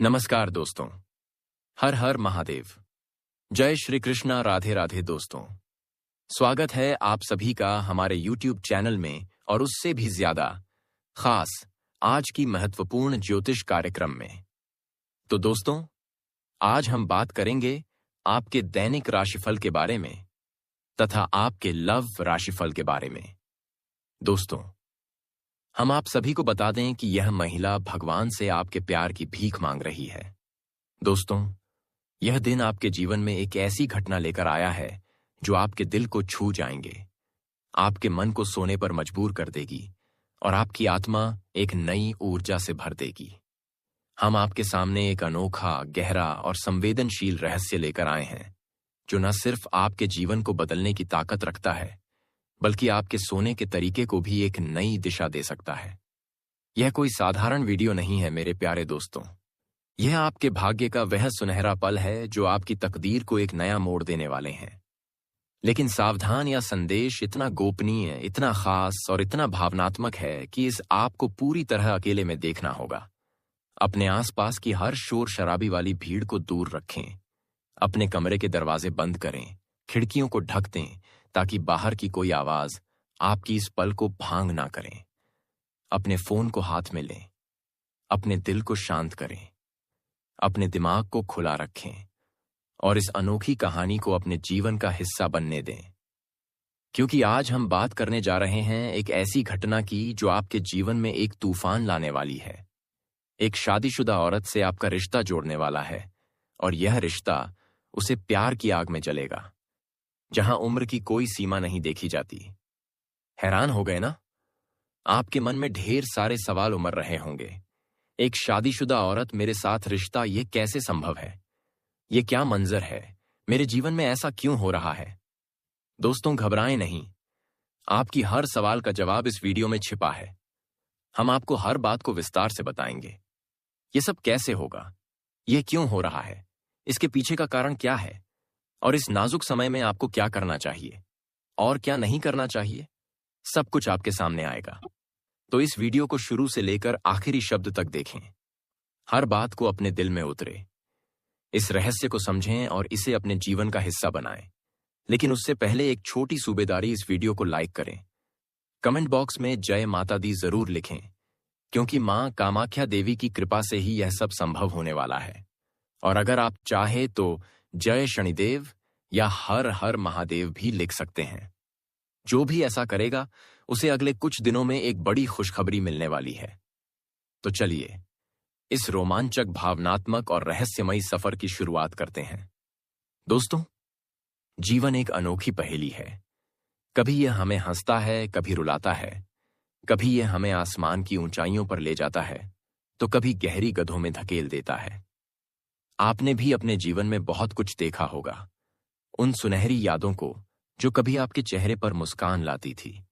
नमस्कार दोस्तों। हर हर महादेव। जय श्री कृष्णा। राधे राधे दोस्तों। स्वागत है आप सभी का हमारे YouTube चैनल में और उससे भी ज्यादा खास आज की महत्वपूर्ण ज्योतिष कार्यक्रम में। तो दोस्तों, आज हम बात करेंगे आपके दैनिक राशिफल के बारे में तथा आपके लव राशिफल के बारे में। दोस्तों, हम आप सभी को बता दें कि यह महिला भगवान से आपके प्यार की भीख मांग रही है। दोस्तों, यह दिन आपके जीवन में एक ऐसी घटना लेकर आया है जो आपके दिल को छू जाएंगे, आपके मन को सोने पर मजबूर कर देगी और आपकी आत्मा एक नई ऊर्जा से भर देगी। हम आपके सामने एक अनोखा, गहरा और संवेदनशील रहस्य लेकर आए हैं जो न सिर्फ आपके जीवन को बदलने की ताकत रखता है बल्कि आपके सोने के तरीके को भी एक नई दिशा दे सकता है। यह कोई साधारण वीडियो नहीं है मेरे प्यारे दोस्तों। यह आपके भाग्य का वह सुनहरा पल है जो आपकी तकदीर को एक नया मोड़ देने वाले हैं। लेकिन सावधान, यह संदेश इतना गोपनीय, इतना खास और इतना भावनात्मक है कि इस आपको पूरी तरह अकेले में देखना होगा। अपने आसपास की हर शोर शराबी वाली भीड़ को दूर रखें। अपने कमरे के दरवाजे बंद करें, खिड़कियों को ढक दें ताकि बाहर की कोई आवाज आपकी इस पल को भांग ना करें। अपने फोन को हाथ में लें, अपने दिल को शांत करें, अपने दिमाग को खुला रखें और इस अनोखी कहानी को अपने जीवन का हिस्सा बनने दें। क्योंकि आज हम बात करने जा रहे हैं एक ऐसी घटना की जो आपके जीवन में एक तूफान लाने वाली है। एक शादीशुदा औरत से आपका रिश्ता जोड़ने वाला है और यह रिश्ता उसे प्यार की आग में जलेगा, जहां उम्र की कोई सीमा नहीं देखी जाती। हैरान हो गए ना? आपके मन में ढेर सारे सवाल उमड़ रहे होंगे। एक शादीशुदा औरत मेरे साथ रिश्ता, ये कैसे संभव है? ये क्या मंजर है? मेरे जीवन में ऐसा क्यों हो रहा है? दोस्तों, घबराएं नहीं। आपकी हर सवाल का जवाब इस वीडियो में छिपा है। हम आपको हर बात को विस्तार से बताएंगे। ये सब कैसे होगा? ये क्यों हो रहा है? इसके पीछे का कारण क्या है? और इस नाजुक समय में आपको क्या करना चाहिए और क्या नहीं करना चाहिए, सब कुछ आपके सामने आएगा। तो इस वीडियो को शुरू से लेकर आखिरी शब्द तक देखें। हर बात को अपने दिल में उतरे। इस रहस्य को समझें और इसे अपने जीवन का हिस्सा बनाएं। लेकिन उससे पहले एक छोटी सूबेदारी, इस वीडियो को लाइक करें। कमेंट बॉक्स में जय माता दी जरूर लिखें, क्योंकि मां कामाख्या देवी की कृपा से ही यह सब संभव होने वाला है। और अगर आप चाहे तो जय शनिदेव या हर हर महादेव भी लिख सकते हैं। जो भी ऐसा करेगा उसे अगले कुछ दिनों में एक बड़ी खुशखबरी मिलने वाली है। तो चलिए इस रोमांचक, भावनात्मक और रहस्यमयी सफर की शुरुआत करते हैं। दोस्तों, जीवन एक अनोखी पहेली है। कभी यह हमें हंसता है, कभी रुलाता है, कभी यह हमें आसमान की ऊंचाइयों पर ले जाता है, तो कभी गहरी गड्ढों में धकेल देता है। आपने भी अपने जीवन में बहुत कुछ देखा होगा। उन सुनहरी यादों को जो कभी आपके चेहरे पर मुस्कान लाती थी,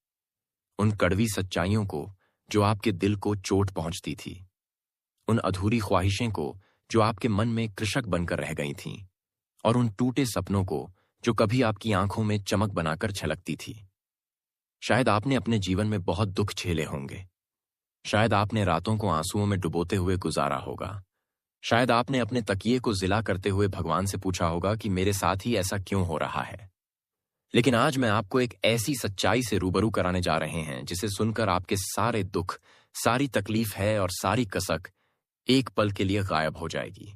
उन कड़वी सच्चाइयों को जो आपके दिल को चोट पहुंचती थी, उन अधूरी ख्वाहिशें को जो आपके मन में कृषक बनकर रह गई थीं, और उन टूटे सपनों को जो कभी आपकी आंखों में चमक बनाकर छलकती थी। शायद आपने अपने जीवन में बहुत दुख झेले होंगे। शायद आपने रातों को आंसुओं में डुबोते हुए गुजारा होगा। शायद आपने अपने तकिए को जिला करते हुए भगवान से पूछा होगा कि मेरे साथ ही ऐसा क्यों हो रहा है। लेकिन आज मैं आपको एक ऐसी सच्चाई से रूबरू कराने जा रहे हैं जिसे सुनकर आपके सारे दुख, सारी तकलीफ है और सारी कसक एक पल के लिए गायब हो जाएगी।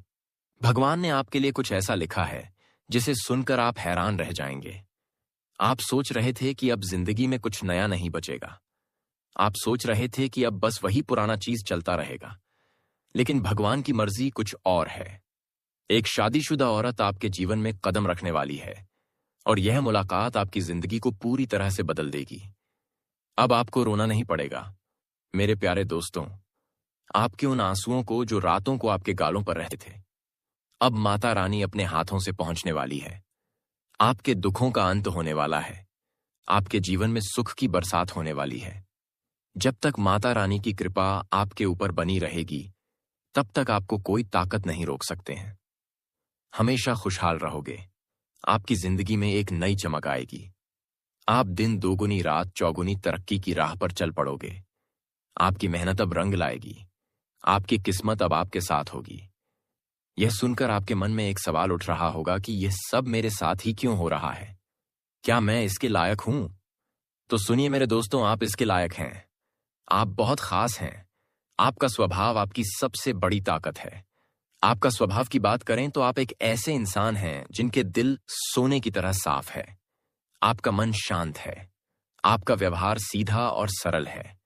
भगवान ने आपके लिए कुछ ऐसा लिखा है जिसे सुनकर आप हैरान रह जाएंगे। आप सोच रहे थे कि अब जिंदगी में कुछ नया नहीं बचेगा। आप सोच रहे थे कि अब बस वही पुराना चीज चलता रहेगा। लेकिन भगवान की मर्जी कुछ और है। एक शादीशुदा औरत आपके जीवन में कदम रखने वाली है और यह मुलाकात आपकी जिंदगी को पूरी तरह से बदल देगी। अब आपको रोना नहीं पड़ेगा मेरे प्यारे दोस्तों। आपके उन आंसुओं को जो रातों को आपके गालों पर रहते थे, अब माता रानी अपने हाथों से पहुंचने वाली है। आपके दुखों का अंत होने वाला है। आपके जीवन में सुख की बरसात होने वाली है। जब तक माता रानी की कृपा आपके ऊपर बनी रहेगी, तब तक आपको कोई ताकत नहीं रोक सकते हैं। हमेशा खुशहाल रहोगे। आपकी जिंदगी में एक नई चमक आएगी। आप दिन दोगुनी रात चौगुनी तरक्की की राह पर चल पड़ोगे। आपकी मेहनत अब रंग लाएगी। आपकी किस्मत अब आपके साथ होगी। यह सुनकर आपके मन में एक सवाल उठ रहा होगा कि यह सब मेरे साथ ही क्यों हो रहा है? क्या मैं इसके लायक हूं? तो सुनिए मेरे दोस्तों, आप इसके लायक हैं। आप बहुत खास हैं। आपका स्वभाव आपकी सबसे बड़ी ताकत है। आपका स्वभाव की बात करें तो आप एक ऐसे इंसान हैं जिनके दिल सोने की तरह साफ है। आपका मन शांत है। आपका व्यवहार सीधा और सरल है।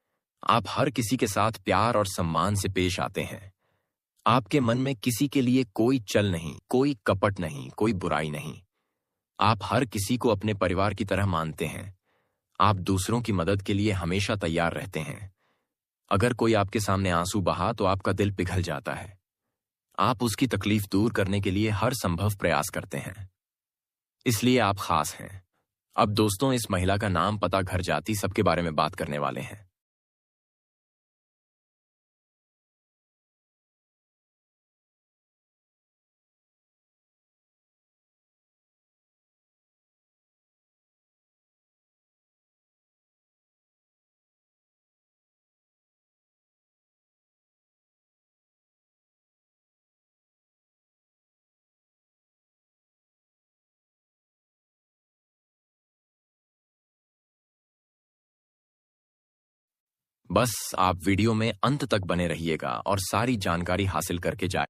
आप हर किसी के साथ प्यार और सम्मान से पेश आते हैं। आपके मन में किसी के लिए कोई चल नहीं, कोई कपट नहीं, कोई बुराई नहीं। आप हर किसी को अपने परिवार की तरह मानते हैं। आप दूसरों की मदद के लिए हमेशा तैयार रहते हैं। अगर कोई आपके सामने आंसू बहा तो आपका दिल पिघल जाता है। आप उसकी तकलीफ दूर करने के लिए हर संभव प्रयास करते हैं। इसलिए आप खास हैं। अब दोस्तों, इस महिला का नाम, पता, घर, जाति सबके बारे में बात करने वाले हैं। बस आप वीडियो में अंत तक बने रहिएगा और सारी जानकारी हासिल करके जाए।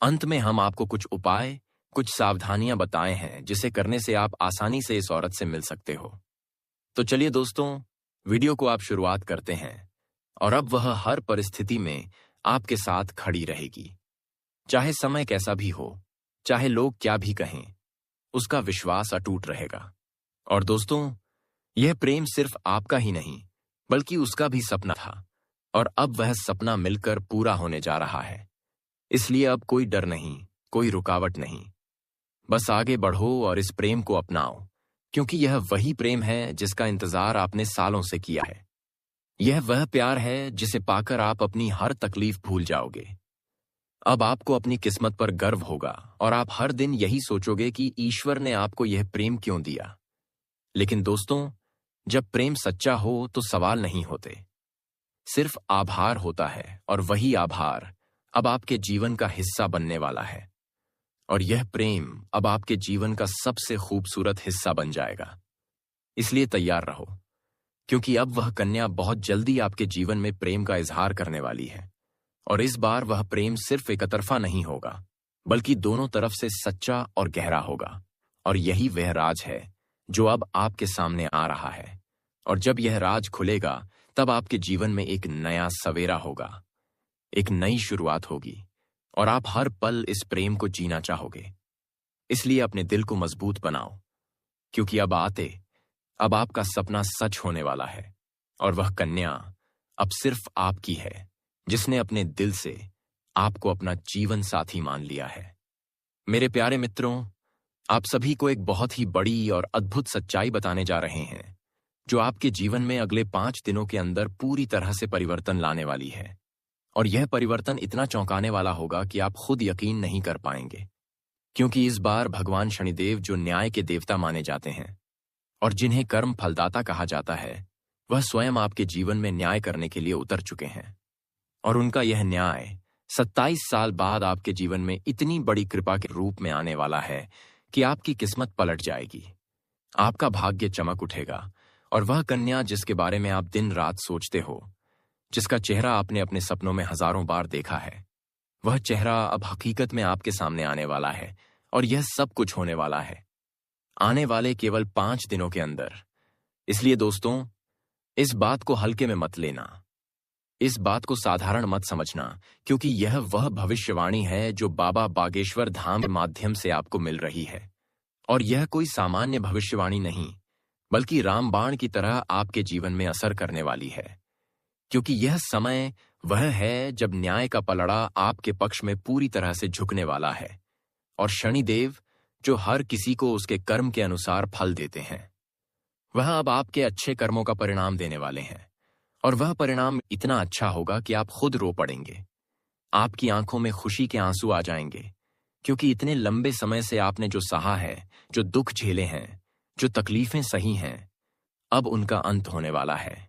अंत में हम आपको कुछ उपाय, कुछ सावधानियां बताए हैं जिसे करने से आप आसानी से इस औरत से मिल सकते हो। तो चलिए दोस्तों, वीडियो को आप शुरुआत करते हैं। और अब वह हर परिस्थिति में आपके साथ खड़ी रहेगी। चाहे समय कैसा भी हो, चाहे लोग क्या भी कहें, उसका विश्वास अटूट रहेगा। और दोस्तों, यह प्रेम सिर्फ आपका ही नहीं, बल्कि उसका भी सपना था। और अब वह सपना मिलकर पूरा होने जा रहा है। इसलिए अब कोई डर नहीं, कोई रुकावट नहीं। बस आगे बढ़ो और इस प्रेम को अपनाओ, क्योंकि यह वही प्रेम है जिसका इंतजार आपने सालों से किया है। यह वह प्यार है जिसे पाकर आप अपनी हर तकलीफ भूल जाओगे। अब आपको अपनी किस्मत पर गर्व होगा और आप हर दिन यही सोचोगे कि ईश्वर ने आपको यह प्रेम क्यों दिया। लेकिन दोस्तों, जब प्रेम सच्चा हो तो सवाल नहीं होते, सिर्फ आभार होता है। और वही आभार अब आपके जीवन का हिस्सा बनने वाला है। और यह प्रेम अब आपके जीवन का सबसे खूबसूरत हिस्सा बन जाएगा। इसलिए तैयार रहो, क्योंकि अब वह कन्या बहुत जल्दी आपके जीवन में प्रेम का इजहार करने वाली है। और इस बार वह प्रेम सिर्फ एक तरफा नहीं होगा, बल्कि दोनों तरफ से सच्चा और गहरा होगा। और यही वह राज है जो अब आपके सामने आ रहा है। और जब यह राज खुलेगा, तब आपके जीवन में एक नया सवेरा होगा, एक नई शुरुआत होगी। और आप हर पल इस प्रेम को जीना चाहोगे। इसलिए अपने दिल को मजबूत बनाओ, क्योंकि अब आपका सपना सच होने वाला है। और वह कन्या अब सिर्फ आपकी है, जिसने अपने दिल से आपको अपना जीवन साथी मान लिया है। मेरे प्यारे मित्रों, आप सभी को एक बहुत ही बड़ी और अद्भुत सच्चाई बताने जा रहे हैं, जो आपके जीवन में अगले 5 दिनों के अंदर पूरी तरह से परिवर्तन लाने वाली है। और यह परिवर्तन इतना चौंकाने वाला होगा कि आप खुद यकीन नहीं कर पाएंगे। क्योंकि इस बार भगवान शनिदेव, जो न्याय के देवता माने जाते हैं और जिन्हें कर्म फलदाता कहा जाता है, वह स्वयं आपके जीवन में न्याय करने के लिए उतर चुके हैं। और उनका यह न्याय 27 साल बाद आपके जीवन में इतनी बड़ी कृपा के रूप में आने वाला है कि आपकी किस्मत पलट जाएगी। आपका भाग्य चमक उठेगा। और वह कन्या जिसके बारे में आप दिन रात सोचते हो, जिसका चेहरा आपने अपने सपनों में हजारों बार देखा है, वह चेहरा अब हकीकत में आपके सामने आने वाला है। और यह सब कुछ होने वाला है आने वाले केवल 5 दिनों के अंदर। इसलिए दोस्तों, इस बात को हल्के में मत लेना, इस बात को साधारण मत समझना, क्योंकि यह वह भविष्यवाणी है जो बाबा बागेश्वर धाम के माध्यम से आपको मिल रही है। और यह कोई सामान्य भविष्यवाणी नहीं, बल्कि रामबाण की तरह आपके जीवन में असर करने वाली है। क्योंकि यह समय वह है जब न्याय का पलड़ा आपके पक्ष में पूरी तरह से झुकने वाला है और शनिदेव, जो हर किसी को उसके कर्म के अनुसार फल देते हैं, वह अब आपके अच्छे कर्मों का परिणाम देने वाले हैं। और वह परिणाम इतना अच्छा होगा कि आप खुद रो पड़ेंगे। आपकी आंखों में खुशी के आंसू आ जाएंगे, क्योंकि इतने लंबे समय से आपने जो सहा है, जो दुख झेले हैं, जो तकलीफें सही हैं, अब उनका अंत होने वाला है।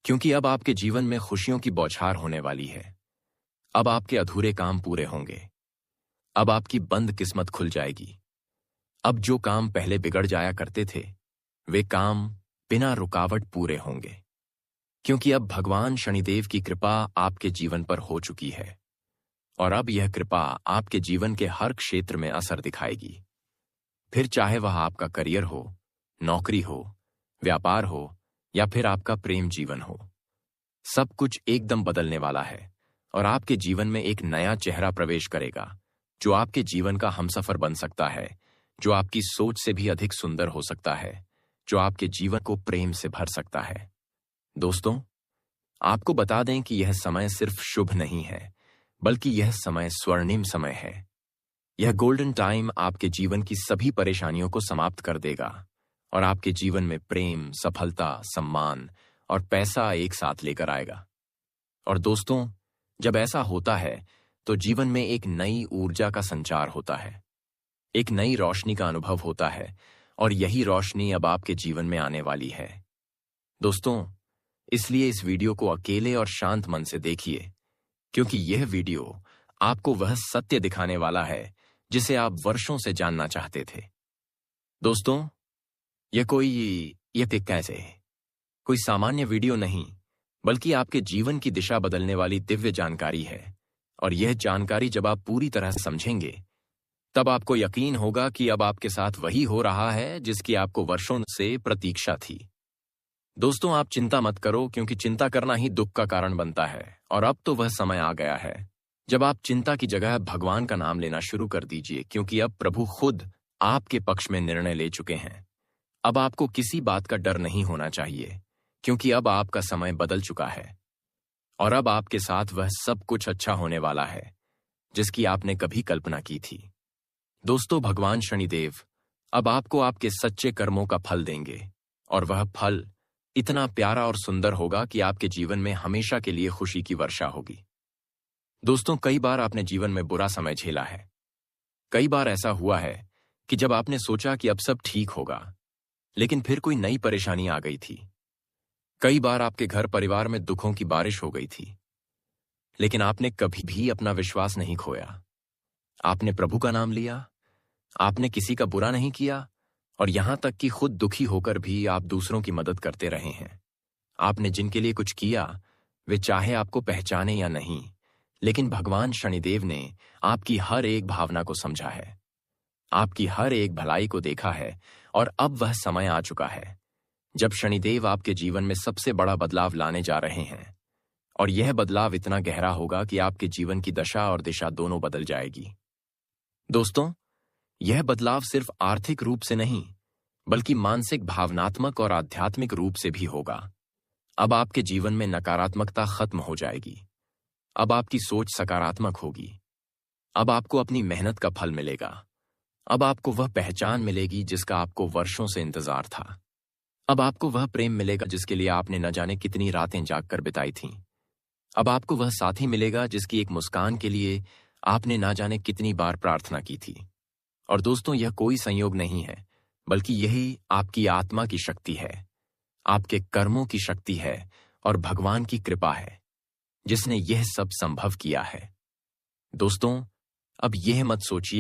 क्योंकि अब आपके जीवन में खुशियों की बौछार होने वाली है। अब आपके अधूरे काम पूरे होंगे। अब आपकी बंद किस्मत खुल जाएगी। अब जो काम पहले बिगड़ जाया करते थे, वे काम बिना रुकावट पूरे होंगे, क्योंकि अब भगवान शनिदेव की कृपा आपके जीवन पर हो चुकी है और अब यह कृपा आपके जीवन के हर क्षेत्र में असर दिखाएगी। फिर चाहे वह आपका करियर हो, नौकरी हो, व्यापार हो या फिर आपका प्रेम जीवन हो, सब कुछ एकदम बदलने वाला है और आपके जीवन में एक नया चेहरा प्रवेश करेगा, जो आपके जीवन का हमसफर बन सकता है, जो आपकी सोच से भी अधिक सुंदर हो सकता है, जो आपके जीवन को प्रेम से भर सकता है। दोस्तों, आपको बता दें कि यह समय सिर्फ शुभ नहीं है, बल्कि यह समय स्वर्णिम समय है। यह गोल्डन टाइम आपके जीवन की सभी परेशानियों को समाप्त कर देगा और आपके जीवन में प्रेम, सफलता, सम्मान और पैसा एक साथ लेकर आएगा। और दोस्तों, जब ऐसा होता है तो जीवन में एक नई ऊर्जा का संचार होता है, एक नई रोशनी का अनुभव होता है और यही रोशनी अब आपके जीवन में आने वाली है। दोस्तों, इसलिए इस वीडियो को अकेले और शांत मन से देखिए, क्योंकि यह वीडियो आपको वह सत्य दिखाने वाला है जिसे आप वर्षों से जानना चाहते थे। दोस्तों, यह कैसे कोई सामान्य वीडियो नहीं, बल्कि आपके जीवन की दिशा बदलने वाली दिव्य जानकारी है। और यह जानकारी जब आप पूरी तरह से समझेंगे, तब आपको यकीन होगा कि अब आपके साथ वही हो रहा है जिसकी आपको वर्षों से प्रतीक्षा थी। दोस्तों, आप चिंता मत करो, क्योंकि चिंता करना ही दुख का कारण बनता है और अब तो वह समय आ गया है जब आप चिंता की जगह भगवान का नाम लेना शुरू कर दीजिए, क्योंकि अब प्रभु खुद आपके पक्ष में निर्णय ले चुके हैं। अब आपको किसी बात का डर नहीं होना चाहिए, क्योंकि अब आपका समय बदल चुका है और अब आपके साथ वह सब कुछ अच्छा होने वाला है जिसकी आपने कभी कल्पना की थी। दोस्तों, भगवान शनिदेव अब आपको आपके सच्चे कर्मों का फल देंगे और वह फल इतना प्यारा और सुंदर होगा कि आपके जीवन में हमेशा के लिए खुशी की वर्षा होगी। दोस्तों, कई बार आपने जीवन में बुरा समय झेला है। कई बार ऐसा हुआ है कि जब आपने सोचा कि अब सब ठीक होगा, लेकिन फिर कोई नई परेशानी आ गई थी। कई बार आपके घर परिवार में दुखों की बारिश हो गई थी, लेकिन आपने कभी भी अपना विश्वास नहीं खोया। आपने प्रभु का नाम लिया, आपने किसी का बुरा नहीं किया और यहां तक कि खुद दुखी होकर भी आप दूसरों की मदद करते रहे हैं। आपने जिनके लिए कुछ किया, वे चाहे आपको पहचाने या नहीं, लेकिन भगवान शनिदेव ने आपकी हर एक भावना को समझा है, आपकी हर एक भलाई को देखा है और अब वह समय आ चुका है जब शनिदेव आपके जीवन में सबसे बड़ा बदलाव लाने जा रहे हैं। और यह बदलाव इतना गहरा होगा कि आपके जीवन की दशा और दिशा दोनों बदल जाएगी। दोस्तों, यह बदलाव सिर्फ आर्थिक रूप से नहीं, बल्कि मानसिक, भावनात्मक और आध्यात्मिक रूप से भी होगा। अब आपके जीवन में नकारात्मकता खत्म हो जाएगी। अब आपकी सोच सकारात्मक होगी। अब आपको अपनी मेहनत का फल मिलेगा। अब आपको वह पहचान मिलेगी जिसका आपको वर्षों से इंतजार था। अब आपको वह प्रेम मिलेगा जिसके लिए आपने न जाने कितनी रातें जागकर बिताई थीं। अब आपको वह साथी मिलेगा जिसकी एक मुस्कान के लिए आपने न जाने कितनी बार प्रार्थना की थी। और दोस्तों, यह कोई संयोग नहीं है, बल्कि यही आपकी आत्मा की शक्ति है, आपके कर्मों की शक्ति है और भगवान की कृपा है जिसने यह सब संभव किया है। दोस्तों, अब यह मत सोचिए